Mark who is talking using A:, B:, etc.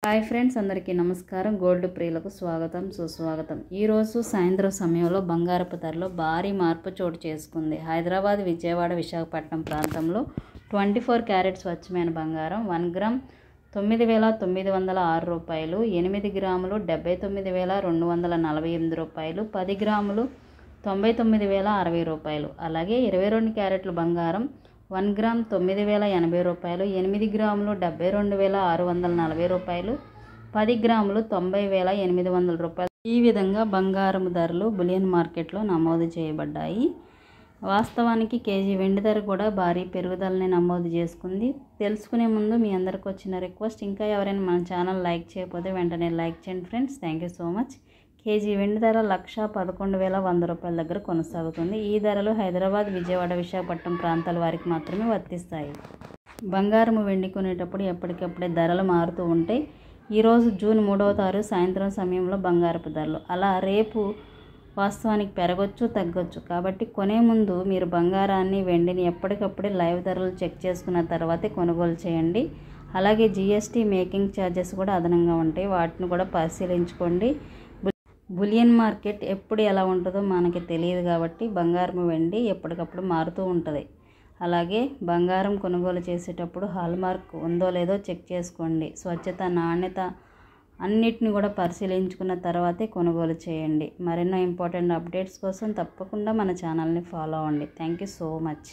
A: Hi friends, అందరికీ నమస్కారం. Gold ప్రియులకు స్వాగతం, సుస్వాగతం. ఈరోజు సాయంత్రం సమయంలో బంగారపు ధరలో భారీ మార్పు చోటు చేసుకుంది. హైదరాబాద్, విజయవాడ, విశాఖపట్నం ప్రాంతంలో 24 క్యారెట్ స్వచ్ఛమైన బంగారం 1 గ్రామ్ 9,906 రూపాయలు, 8 గ్రాములు 79,248 రూపాయలు, 10 గ్రాములు 99,060 రూపాయలు. అలాగే 22 క్యారెట్ల బంగారం 1 గ్రామ్ 9,080 రూపాయలు, 8 గ్రాములు 72,640 రూపాయలు, 10 గ్రాములు 90,800 రూపాయలు. ఈ విధంగా బంగారం ధరలు బులియన్ మార్కెట్లో నమోదు చేయబడ్డాయి. వాస్తవానికి కేజీ వెండి ధర కూడా భారీ పెరుగుదలని నమోదు చేసుకుంది. తెలుసుకునే ముందు మీ అందరికి వచ్చిన రిక్వెస్ట్, ఇంకా ఎవరైనా మన ఛానల్ లైక్ చేయకపోతే వెంటనే లైక్ చేయండి friends. Thank you so much. KG వెండి ధర 1,11,100 రూపాయల దగ్గర కొనసాగుతుంది. ఈ ధరలు హైదరాబాద్, విజయవాడ, విశాఖపట్నం ప్రాంతాల వారికి మాత్రమే వర్తిస్తాయి. బంగారం వెండి కొనేటప్పుడు ఎప్పటికప్పుడే ధరలు మారుతూ ఉంటాయి. ఈరోజు జూన్ 3వ తారీఖు సాయంత్రం సమయంలో బంగారపు ధరలు అలా రేపు వాస్తవానికి పెరగొచ్చు, తగ్గొచ్చు. కాబట్టి కొనే ముందు మీరు బంగారాన్ని, వెండిని ఎప్పటికప్పుడే లైవ్ ధరలు చెక్ చేసుకున్న తర్వాతే కొనుగోలు చేయండి. అలాగే జీఎస్టీ, మేకింగ్ ఛార్జెస్ కూడా అదనంగా ఉంటాయి, వాటిని కూడా పరిశీలించుకోండి. బులియన్ మార్కెట్ ఎప్పుడు ఎలా ఉంటుందో మనకి తెలియదు కాబట్టి బంగారం, వెండి ఎప్పటికప్పుడు మారుతూ ఉంటుంది. అలాగే బంగారం కొనుగోలు చేసేటప్పుడు హాల్మార్క్ ఉందో లేదో చెక్ చేసుకోండి. స్వచ్ఛత, నాణ్యత అన్నిటిని కూడా పరిశీలించుకున్న తర్వాతే కొనుగోలు చేయండి. మరెన్నో ఇంపార్టెంట్ అప్డేట్స్ కోసం తప్పకుండా మన ఛానల్ని ఫాలో అవ్వండి. Thank you so much.